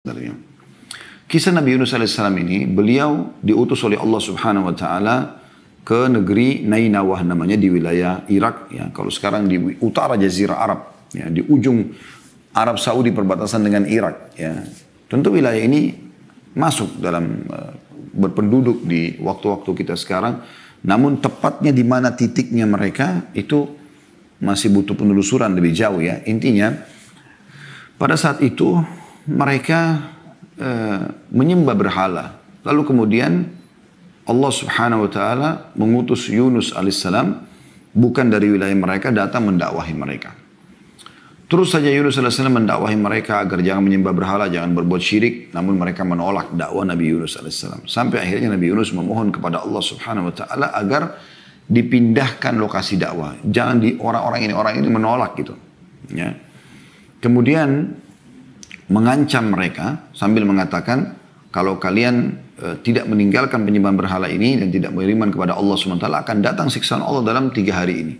sebenarnya. Kisah Nabi Yunus alaihissalam ini, beliau diutus oleh Allah Subhanahu wa taala ke negeri Nainawah namanya di wilayah Irak ya. Kalau sekarang di utara Jazirah Arab ya, di ujung Arab Saudi perbatasan dengan Irak ya. Tentu wilayah ini masuk dalam berpenduduk di waktu-waktu kita sekarang. Namun tepatnya di mana titiknya mereka itu masih butuh penelusuran lebih jauh ya. Intinya pada saat itu mereka menyembah berhala. Lalu kemudian Allah Subhanahu wa taala mengutus Yunus alaihissalam bukan dari wilayah mereka datang mendakwahi mereka. Terus saja Yunus alaihissalam mendakwahi mereka agar jangan menyembah berhala, jangan berbuat syirik, namun mereka menolak dakwah Nabi Yunus alaihissalam. Sampai akhirnya Nabi Yunus memohon kepada Allah Subhanahu wa taala agar dipindahkan lokasi dakwah. Jangan di orang ini menolak gitu. Ya. Kemudian mengancam mereka sambil mengatakan kalau kalian tidak meninggalkan penyembahan berhala ini dan tidak beriman kepada Allah SWT akan datang siksaan Allah dalam 3 hari ini.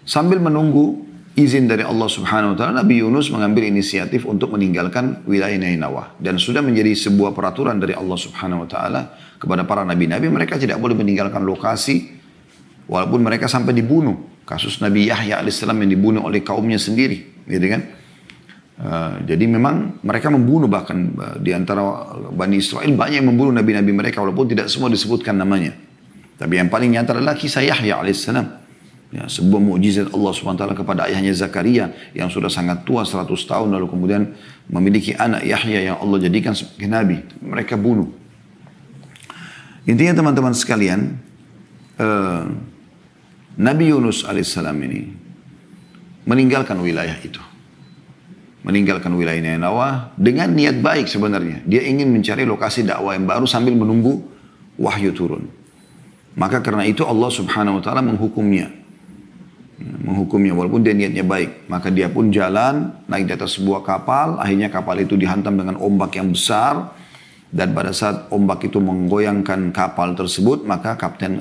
Sambil menunggu izin dari Allah Subhanahu wa taala, Nabi Yunus mengambil inisiatif untuk meninggalkan wilayah Nainawah dan sudah menjadi sebuah peraturan dari Allah Subhanahu wa taala kepada para nabi-nabi, mereka tidak boleh meninggalkan lokasi walaupun mereka sampai dibunuh. Kasus Nabi Yahya alaihissalam yang dibunuh oleh kaumnya sendiri, gitu kan? Jadi memang mereka membunuh, bahkan di antara Bani Israel banyak yang membunuh nabi-nabi mereka walaupun tidak semua disebutkan namanya. Tapi yang paling nyata adalah kisah Yahya alaihissalam. Ya, sebuah mukjizat Allah SWT kepada ayahnya Zakaria yang sudah sangat tua 100 tahun lalu kemudian memiliki anak Yahya yang Allah jadikan sebagai nabi. Mereka bunuh. Intinya teman-teman sekalian, Nabi Yunus alaihissalam ini meninggalkan wilayah itu. Meninggalkan wilayah Nainawah dengan niat baik sebenarnya. Dia ingin mencari lokasi dakwah yang baru sambil menunggu wahyu turun. Maka karena itu Allah Subhanahu wa taala menghukumnya. Menghukumnya walaupun dia niatnya baik. Maka dia pun jalan naik di atas sebuah kapal. Akhirnya kapal itu dihantam dengan ombak yang besar. Dan pada saat ombak itu menggoyangkan kapal tersebut, maka kapten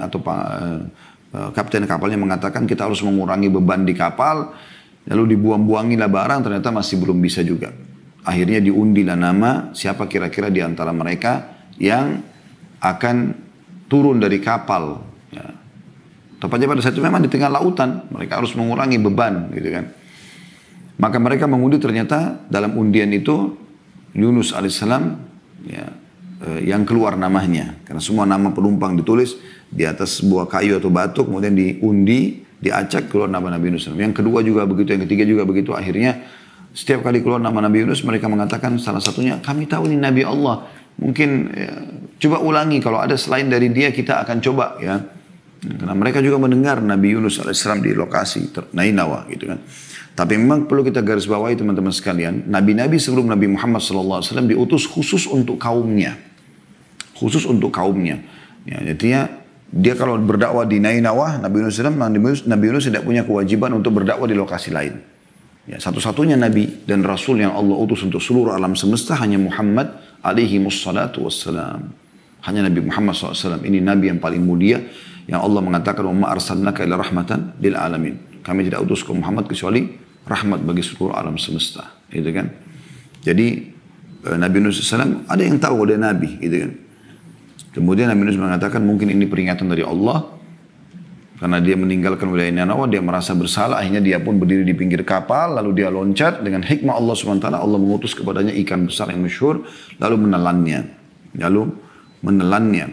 kapalnya mengatakan kita harus mengurangi beban di kapal. Lalu dibuang-buangilah barang, ternyata masih belum bisa juga. Akhirnya diundilah nama siapa kira-kira di antara mereka yang akan turun dari kapal. Ya. Tepatnya pada saat itu memang di tengah lautan, mereka harus mengurangi beban, gitu kan. Maka mereka mengundi, ternyata dalam undian itu Yunus alaihissalam ya, yang keluar namanya. Karena semua nama penumpang ditulis di atas sebuah kayu atau batu, kemudian diundi, diacak keluar nama Nabi Yunus. Yang kedua juga begitu, yang ketiga juga begitu. Akhirnya setiap kali keluar nama Nabi Yunus mereka mengatakan salah satunya, kami tahu ini Nabi Allah. Mungkin ya, coba ulangi, kalau ada selain dari dia kita akan coba ya. Karena mereka juga mendengar Nabi Yunus alaihissalam di lokasi Nainawah gitu kan. Tapi memang perlu kita garis bawahi teman-teman sekalian, nabi-nabi sebelum Nabi Muhammad SAW diutus khusus untuk kaumnya. Khusus untuk kaumnya. Ya, jadinya dia kalau berdakwah di Nainawah, Nabi Yunus tidak punya kewajiban untuk berdakwah di lokasi lain. Ya, satu-satunya Nabi dan Rasul yang Allah utus untuk seluruh alam semesta hanya Muhammad alaihi wassalatu wassalam. Hanya Nabi Muhammad SAW. Ini Nabi yang paling mulia yang Allah mengatakan, wa ma arsalnaka illa rahmatan lil alamin. Kami tidak utus ke Muhammad kecuali rahmat bagi seluruh alam semesta. Gitu kan? Jadi Nabi Yunus SAW ada yang tahu dia Nabi. Gitu kan? Kemudian Nabi Yunus mengatakan mungkin ini peringatan dari Allah. Karena dia meninggalkan wilayah Nainawah, dia merasa bersalah. Akhirnya dia pun berdiri di pinggir kapal. Lalu dia loncat dengan hikmah Allah SWT. Allah mengutus kepadanya ikan besar yang masyhur. Lalu menelannya.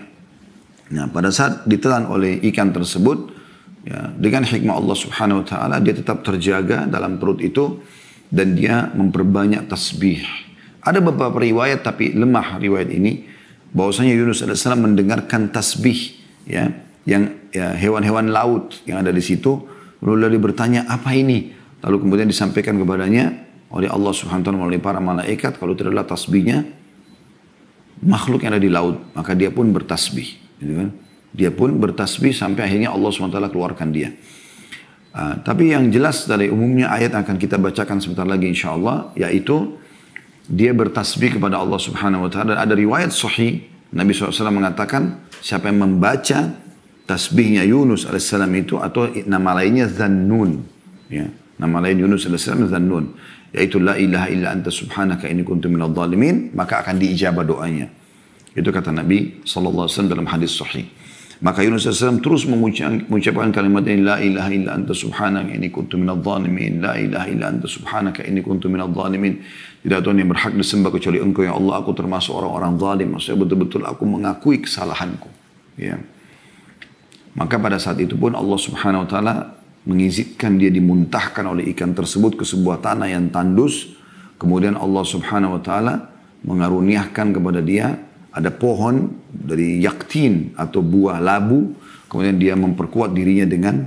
Nah, pada saat ditelan oleh ikan tersebut, ya, dengan hikmah Allah Subhanahu Wa Taala dia tetap terjaga dalam perut itu. Dan dia memperbanyak tasbih. Ada beberapa riwayat tapi lemah riwayat ini. Bahwasanya Yunus alaihissalam mendengarkan tasbih ya, yang ya, hewan-hewan laut yang ada di situ. Lalu dia bertanya, apa ini? Lalu kemudian disampaikan kepadanya oleh Allah Subhanahu wa taala melalui para malaikat, kalau itu adalah tasbihnya makhluk yang ada di laut. Maka dia pun bertasbih, gitu kan? Dia pun bertasbih sampai akhirnya Allah Subhanahu wa taala keluarkan dia. Tapi yang jelas dari umumnya ayat akan kita bacakan sebentar lagi insyaallah, yaitu dia bertasbih kepada Allah Subhanahu wa taala. Dan ada riwayat sahih Nabi SAW mengatakan siapa yang membaca tasbihnya Yunus alaihissalam itu atau nama lainnya Zannun ya. Nama lain Yunus alaihissalam Dzannun, yaitu la ilaha illa anta subhanaka inni kuntu minadh dhalimin, maka akan diijabah doanya. Itu kata Nabi SAW dalam hadis sahih. Maka Yunus alaihissalam terus mengucapkan kalimat ini, la ilaha illa anta subhanaka inni kuntu minadh dhalimin, la ilaha illa anta subhanaka inni kuntu minadh dhalimin. Tidak Tuhan yang berhak disembah kecuali Engkau ya Allah, aku termasuk orang-orang zalim. Maksudnya betul-betul aku mengakui kesalahanku. Ya. Maka pada saat itu pun Allah Subhanahu wa taala mengizinkan dia dimuntahkan oleh ikan tersebut ke sebuah tanah yang tandus. Kemudian Allah Subhanahu wa taala mengaruniakan kepada dia ada pohon dari yaktin atau buah labu, kemudian dia memperkuat dirinya dengan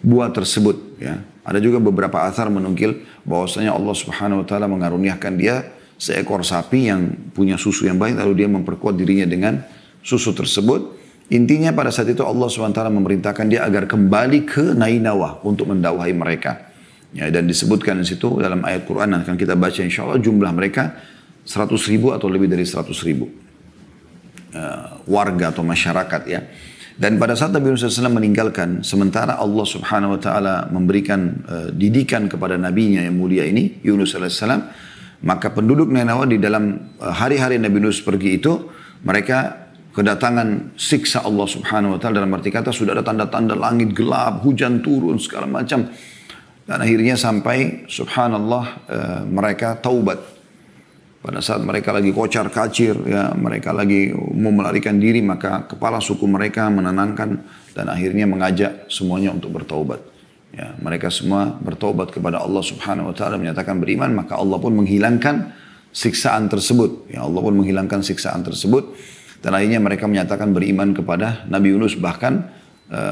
buah tersebut. Ya. Ada juga beberapa athar menukil bahwasanya Allah Subhanahu Wa Taala mengaruniakan dia seekor sapi yang punya susu yang baik, lalu dia memperkuat dirinya dengan susu tersebut. Intinya pada saat itu Allah Subhanahu Wa Taala memerintahkan dia agar kembali ke Nainawah untuk mendakwahi mereka. Ya, dan disebutkan di situ dalam ayat Quran yang akan kita baca insya Allah jumlah mereka 100.000 atau lebih dari 100.000 warga atau masyarakat ya. Dan pada saat Nabi Yunus SAW meninggalkan, sementara Allah Subhanahu Wa Taala memberikan didikan kepada nabinya yang mulia ini, Yunus SAW, maka penduduk Nainawah di dalam hari-hari Nabi Yunus pergi itu, mereka kedatangan siksa Allah Subhanahu Wa Taala, dalam arti kata sudah ada tanda-tanda langit gelap, hujan turun segala macam, dan akhirnya sampai Subhanallah mereka taubat. Pada saat mereka lagi kocar kacir, ya, mereka lagi mau melarikan diri, maka kepala suku mereka menenangkan dan akhirnya mengajak semuanya untuk bertaubat. Ya, mereka semua bertaubat kepada Allah Subhanahu Wa Taala, menyatakan beriman, maka Allah pun menghilangkan siksaan tersebut. Ya, Allah pun menghilangkan siksaan tersebut dan akhirnya mereka menyatakan beriman kepada Nabi Yunus, bahkan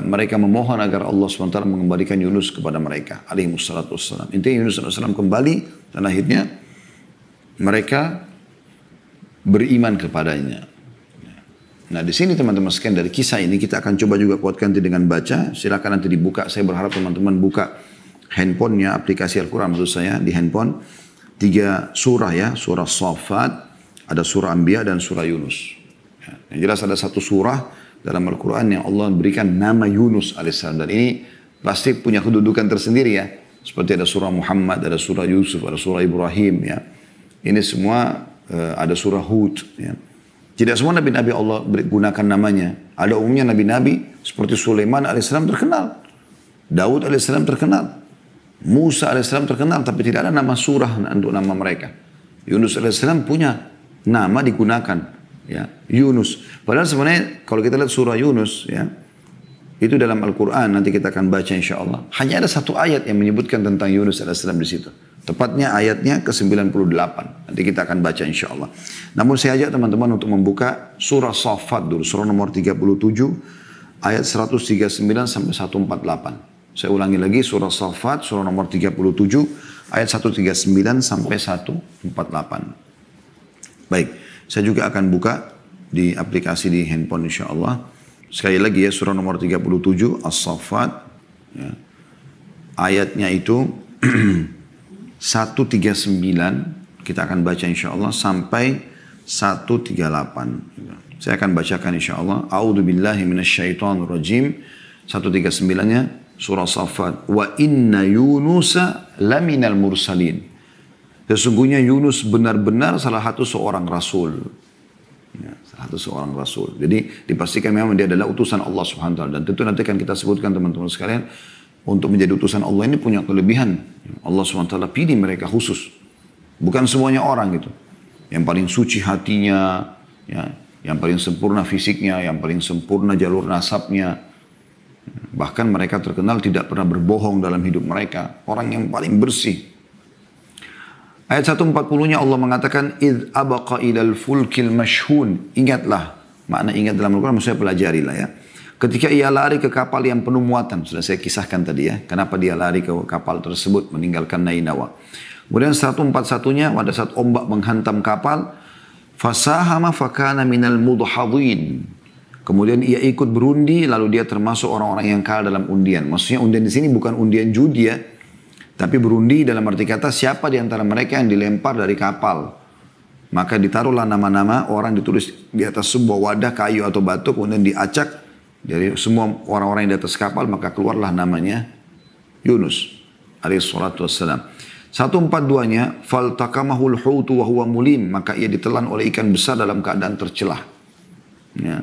mereka memohon agar Allah Subhanahu Wa Taala mengembalikan Yunus kepada mereka. Alaihissalatu wassalam. Intinya Yunus SAW kembali dan akhirnya mereka beriman kepadanya. Nah, di sini teman-teman sekalian dari kisah ini kita akan coba juga kuatkan dengan baca. Silakan nanti dibuka. Saya berharap teman-teman buka handphonenya, aplikasi Al-Quran maksud saya di handphone. 3 surah ya, surah Shaffat, ada surah Anbiya dan surah Yunus. Ya, yang jelas ada satu surah dalam Al-Quran yang Allah berikan nama Yunus alaihissalam, dan ini pasti punya kedudukan tersendiri ya. Seperti ada surah Muhammad, ada surah Yusuf, ada surah Ibrahim ya. Ini semua ada surah Hud. Ya. Tidak semua nabi-nabi Allah gunakan namanya. Ada umumnya nabi-nabi seperti Sulaiman alaihissalam terkenal, Daud alaihissalam terkenal, Musa alaihissalam terkenal, tapi tidak ada nama surah untuk nama mereka. Yunus alaihissalam punya nama digunakan, ya, Yunus. Padahal sebenarnya kalau kita lihat surah Yunus, ya, itu dalam Al-Quran nanti kita akan baca insya Allah. Hanya ada satu ayat yang menyebutkan tentang Yunus alaihissalam di situ. Tepatnya ayatnya ke-98. Nanti kita akan baca insya Allah. Namun saya ajak teman-teman untuk membuka surah Shaffat dulu. Surah nomor 37 ayat 139 sampai 148. Saya ulangi lagi surah Shaffat surah nomor 37 ayat 139 sampai 148. Baik, saya juga akan buka di aplikasi di handphone insya Allah. Sekali lagi ya, surah nomor 37 As-Shaffat. Ya. Ayatnya itu 139 kita akan baca insya Allah sampai 138. Saya akan bacakan insya Allah. A'udhu billahi minasyaitonir rajim. 139-nya surah Shaffat. Wa inna Yunusa laminal mursalin. Sesungguhnya Yunus benar-benar salah satu seorang rasul. Ya, salah satu seorang rasul. Jadi dipastikan memang dia adalah utusan Allah Subhanahu wa taala, dan tentu nanti akan kita sebutkan teman-teman sekalian. Untuk menjadi utusan Allah ini punya kelebihan. Allah SWT pilih mereka khusus. Bukan semuanya orang gitu. Yang paling suci hatinya, ya, yang paling sempurna fisiknya, yang paling sempurna jalur nasabnya. Bahkan mereka terkenal tidak pernah berbohong dalam hidup mereka. Orang yang paling bersih. Ayat 140-nya Allah mengatakan, إِذْ أَبَقَ إِلَى الْفُلْكِ الْمَشْهُونَ. Ingatlah. Makna ingat dalam Al-Quran, maksudnya pelajarilah ya. Ketika ia lari ke kapal yang penuh muatan. Sudah saya kisahkan tadi ya. Kenapa dia lari ke kapal tersebut. Meninggalkan Nainawah. Kemudian 141-nya. Pada saat ombak menghantam kapal. Fasahama fakana minal mudhadhin. Kemudian ia ikut berundi. Lalu dia termasuk orang-orang yang kalah dalam undian. Maksudnya undian di sini bukan undian judi ya. Tapi berundi dalam arti kata siapa di antara mereka yang dilempar dari kapal. Maka ditaruhlah nama-nama orang, ditulis di atas sebuah wadah kayu atau batu. Kemudian diacak dari semua orang-orang yang di atas kapal, maka keluarlah namanya Yunus alaihi salatu wassalam. 142-nya, faltakamahul hutu wa huwa mulim, maka ia ditelan oleh ikan besar dalam keadaan tercelah. Ya.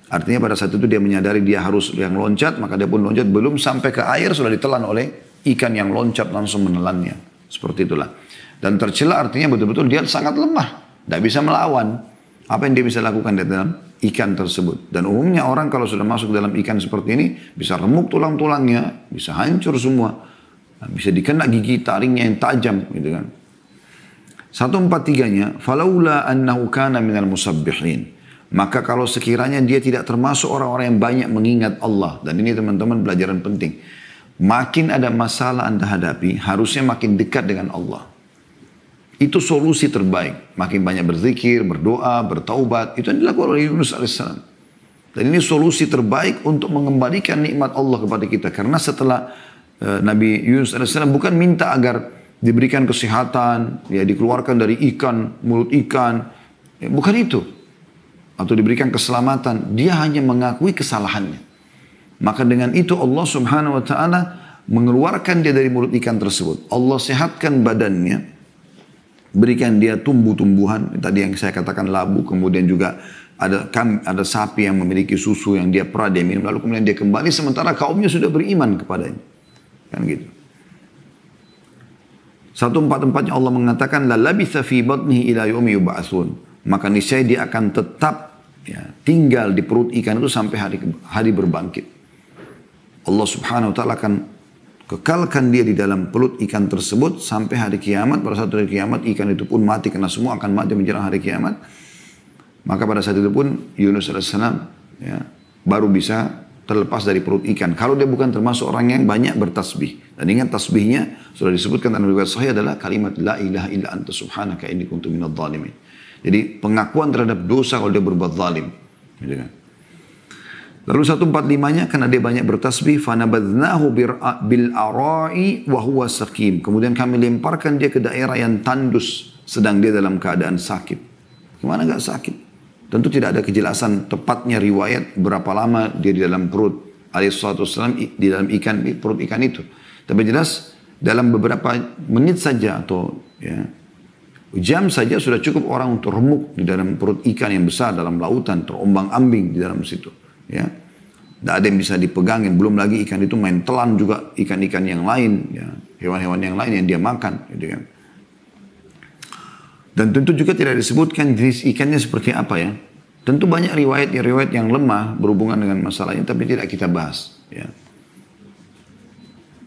Artinya pada saat itu dia menyadari dia harus yang loncat, maka dia pun loncat, belum sampai ke air sudah ditelan oleh ikan yang loncat langsung menelannya. Seperti itulah. Dan tercelah artinya betul-betul dia sangat lemah, tidak bisa melawan. Apa yang dia bisa lakukan di dalam ikan tersebut. Dan umumnya orang kalau sudah masuk dalam ikan seperti ini, bisa remuk tulang-tulangnya, bisa hancur semua. Bisa dikena gigi taringnya yang tajam, gitu kan. 143-nya, falaula annahu kana minal musabbihin. Maka kalau sekiranya dia tidak termasuk orang-orang yang banyak mengingat Allah. Dan ini teman-teman pelajaran penting. Makin ada masalah Anda hadapi, harusnya makin dekat dengan Allah. Itu solusi terbaik. Makin banyak berzikir, berdoa, bertaubat. Itu yang dilakukan oleh Yunus alaihissalam. Dan ini solusi terbaik untuk mengembalikan nikmat Allah kepada kita. Karena setelah Nabi Yunus alaihissalam bukan minta agar diberikan kesehatan, ya dikeluarkan dari ikan, mulut ikan, ya, bukan itu, atau diberikan keselamatan. Dia hanya mengakui kesalahannya. Maka dengan itu Allah Subhanahu Wa Taala mengeluarkan dia dari mulut ikan tersebut. Allah sehatkan badannya, berikan dia tumbuh-tumbuhan. Tadi yang saya katakan labu, kemudian juga ada sapi yang memiliki susu yang dia pernah minum, lalu kemudian dia kembali sementara kaumnya sudah beriman kepadanya. Kan gitu. 144-nya Allah mengatakan la labitha fi batnihi ila yaumi yub'atsun. Maka niscaya dia akan tetap tinggal di perut ikan itu sampai hari berbangkit. Allah Subhanahu wa taala akan kekalkan dia di dalam perut ikan tersebut sampai hari kiamat. Pada saat hari kiamat ikan itu pun mati karena semua akan mati menjelang hari kiamat. Maka pada saat itu pun Yunus alaihissalam baru bisa terlepas dari perut ikan. Kalau dia bukan termasuk orang yang banyak bertasbih. Dan ingat tasbihnya sudah disebutkan dalam riwayat sahih adalah kalimat la ilaha illa anta subhanaka inni kuntu minadh dhalimin. Jadi pengakuan terhadap dosa kalau dia berbuat zalim. Gitu kan. Lalu 145-nya karena dia banyak bertasbih, fanabadnahu bil ara'i wa huwa saqim. Kemudian kami lemparkan dia ke daerah yang tandus sedang dia dalam keadaan sakit. Gimana enggak sakit? Tentu tidak ada kejelasan tepatnya riwayat berapa lama dia di dalam perut alaihissalam di dalam perut ikan itu. Tapi jelas dalam beberapa menit saja atau jam saja sudah cukup orang untuk remuk di dalam perut ikan yang besar dalam lautan, terombang-ambing di dalam situ. Ya, tidak ada yang bisa dipegangin. Belum lagi ikan itu main telan juga ikan-ikan yang lain, hewan-hewan yang lain yang dia makan. Gitu kan. Dan tentu juga tidak disebutkan jenis ikannya seperti apa ya. Tentu banyak riwayat yang lemah berhubungan dengan masalahnya, tapi tidak kita bahas. Ya.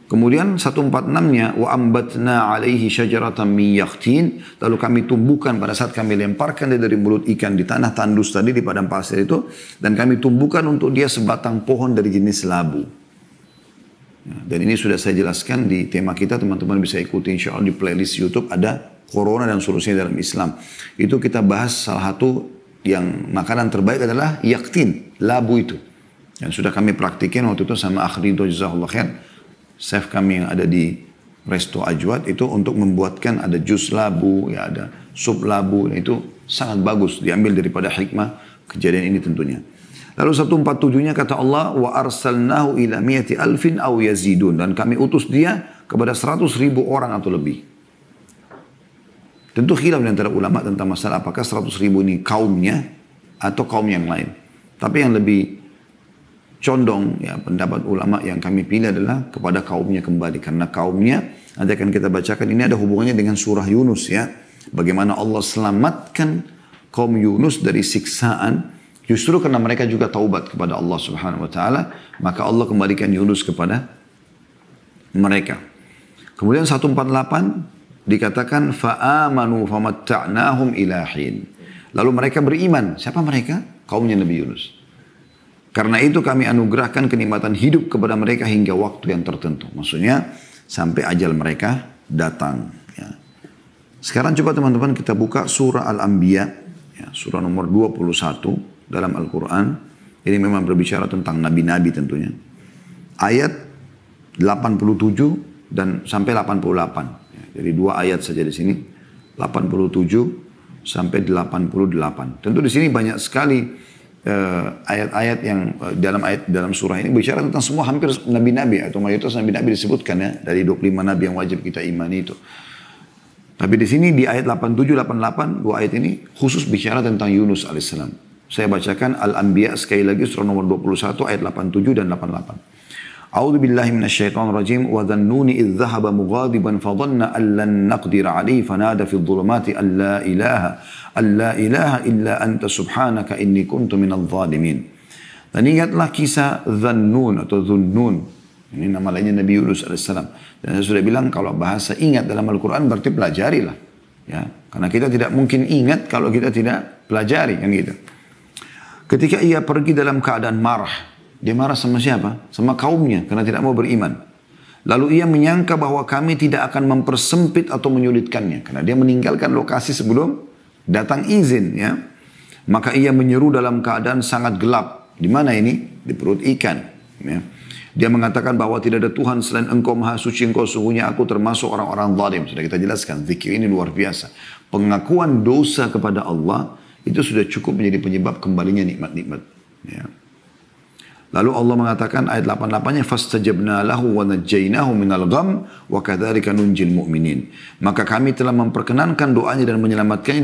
Kemudian 146-nya, wa ambatna alaihi syajaratan min yaqtin. Lalu kami tumbuhkan pada saat kami lemparkan dia dari mulut ikan di tanah tandus tadi di padang pasir itu, dan kami tumbuhkan untuk dia sebatang pohon dari jenis labu. Ya, dan ini sudah saya jelaskan di tema kita, teman-teman bisa ikuti insya Allah di playlist YouTube ada Corona dan solusinya dalam Islam. Itu kita bahas salah satu yang makanan terbaik adalah yaktin, labu itu. Yang sudah kami praktikin waktu itu sama Akhrido Jazakallah Khair. Chef kami yang ada di Resto Ajwad itu untuk membuatkan ada jus labu, ya ada sup labu. Itu sangat bagus, diambil daripada hikmah kejadian ini tentunya. Lalu 147-nya kata Allah, wa arsalnahu ila mi'ati alfin aw yazidun. Dan kami utus dia kepada 100.000 orang atau lebih. Tentu khilaf di antara ulama tentang masalah apakah 100.000 ini kaumnya atau kaum yang lain. Tapi yang lebih condong ya pendapat ulama yang kami pilih adalah kepada kaumnya kembali. Karena kaumnya nanti akan kita bacakan ini ada hubungannya dengan surah Yunus ya. Bagaimana Allah selamatkan kaum Yunus dari siksaan justru karena mereka juga taubat kepada Allah Subhanahu wa taala, maka Allah kembalikan Yunus kepada mereka. Kemudian 148 dikatakan fa'amanu famatta'nahum ilahin. Lalu mereka beriman. Siapa mereka? Kaumnya Nabi Yunus. Karena itu kami anugerahkan kenikmatan hidup kepada mereka hingga waktu yang tertentu. Maksudnya sampai ajal mereka datang. Ya. Sekarang coba teman-teman kita buka surah Al-Anbiya. Ya, surah nomor 21 dalam Al-Quran. Ini memang berbicara tentang nabi-nabi tentunya. Ayat 87 dan sampai 88. Jadi 2 ayat saja di sini, 87 sampai 88. Tentu di sini banyak sekali ayat-ayat yang dalam surah ini bicara tentang semua hampir nabi-nabi atau mayoritas nabi-nabi disebutkan ya, dari 25 nabi yang wajib kita imani itu. Tapi di sini di ayat 87 88 dua ayat ini khusus bicara tentang Yunus alaihissalam. Saya bacakan Al-Anbiya sekali lagi surah nomor 21 ayat 87 dan 88. A'udzu billahi minasyaitonir rajim wa dhannuni idz dhahaba mughadiban fa dhanna an lan naqdir alayhi fanada fi dhulumati an la ilaha illa anta subhanaka inni kuntu minadh dhalimin. Dan ingatlah kisah Dhannun atau Dhunnun. Ini nama lainnya Nabi Yunus alaihissalam. Dan saya sudah bilang kalau bahasa ingat dalam Al-Quran berarti pelajarilah. Ya, karena kita tidak mungkin ingat kalau kita tidak pelajari kan gitu. Ketika ia pergi dalam keadaan marah. Dia marah sama siapa? Sama kaumnya karena tidak mau beriman. Lalu ia menyangka bahwa kami tidak akan mempersempit atau menyulitkannya. Karena dia meninggalkan lokasi sebelum datang izin ya. Maka ia menyeru dalam keadaan sangat gelap. Di mana ini? Di perut ikan. Ya. Dia mengatakan bahwa tidak ada Tuhan selain engkau maha suci, engkau sungguhnya aku termasuk orang-orang zalim. Sudah kita jelaskan, zikir ini luar biasa. Pengakuan dosa kepada Allah itu sudah cukup menjadi penyebab kembalinya nikmat-nikmat. Ya. Lalu Allah mengatakan ayat 88-nya fastajabna lahu wa najjaynahu minal gham wa kadzalika nunjil mu'minin. Maka kami telah memperkenankan doanya dan menyelamatkannya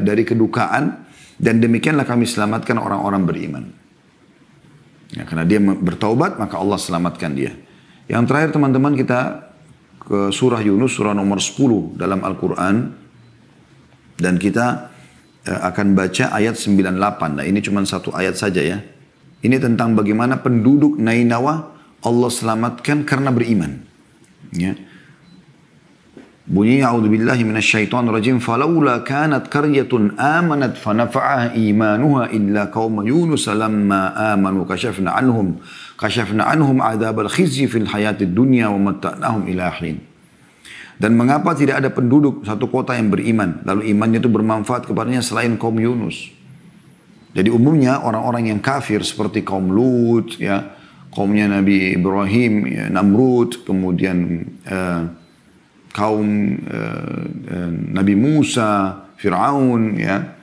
dari kedukaan dan demikianlah kami selamatkan orang-orang beriman. Ya, karena dia bertaubat maka Allah selamatkan dia. Yang terakhir teman-teman kita ke surah Yunus surah nomor 10 dalam Al-Quran. Dan kita akan baca ayat 98. Nah ini cuma satu ayat saja ya. Ini tentang bagaimana penduduk Nainawa Allah selamatkan karena beriman. Ya. Bunyi a'udzubillahi minasyaitonirrajim falaula kanat qaryatun amanat fanafa'aha imanuha illa qauma yunus lamma amanu kashafna anhum adzabal khizyi fil hayatid dunya wa matta'nahum ila hin. Dan mengapa tidak ada penduduk satu kota yang beriman lalu imannya itu bermanfaat kepadanya selain kaum Yunus. Jadi umumnya orang-orang yang kafir seperti kaum Lut ya, kaumnya Nabi Ibrahim, ya, Namrud, kemudian kaum Nabi Musa, Fir'aun, ya.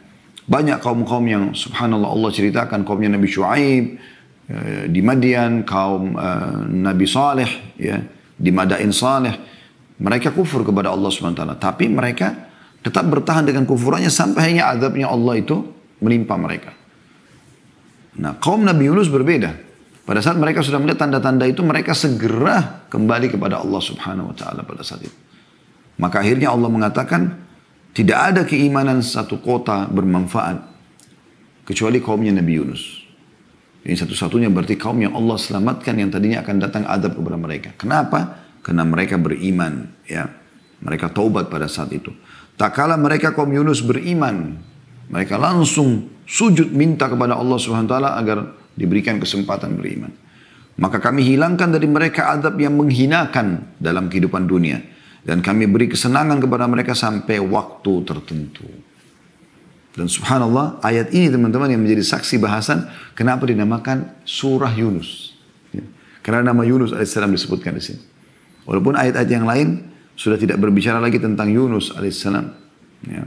Banyak kaum-kaum yang subhanallah Allah ceritakan kaumnya Nabi Syuaib, di Madian, kaum Nabi Saleh, ya, di Madain Saleh. Mereka kufur kepada Allah SWT. Tapi mereka tetap bertahan dengan kufurannya sampai hanya azabnya Allah itu menimpa mereka. Nah kaum Nabi Yunus berbeda. Pada saat mereka sudah melihat tanda-tanda itu, mereka segera kembali kepada Allah Subhanahu Wa Taala pada saat itu. Maka akhirnya Allah mengatakan, tidak ada keimanan satu kota bermanfaat kecuali kaumnya Nabi Yunus. Ini satu-satunya berarti kaum yang Allah selamatkan yang tadinya akan datang azab kepada mereka. Kenapa? Karena mereka beriman, ya. Mereka taubat pada saat itu. Tak kala mereka kaum Yunus beriman, mereka langsung sujud minta kepada Allah Subhanahu Wa Taala agar diberikan kesempatan beriman. Maka kami hilangkan dari mereka azab yang menghinakan dalam kehidupan dunia. Dan kami beri kesenangan kepada mereka sampai waktu tertentu. Dan subhanallah ayat ini teman-teman yang menjadi saksi bahasan kenapa dinamakan surah Yunus. Ya. Karena nama Yunus alaihissalam disebutkan di sini. Walaupun ayat-ayat yang lain sudah tidak berbicara lagi tentang Yunus alaihissalam. Ya.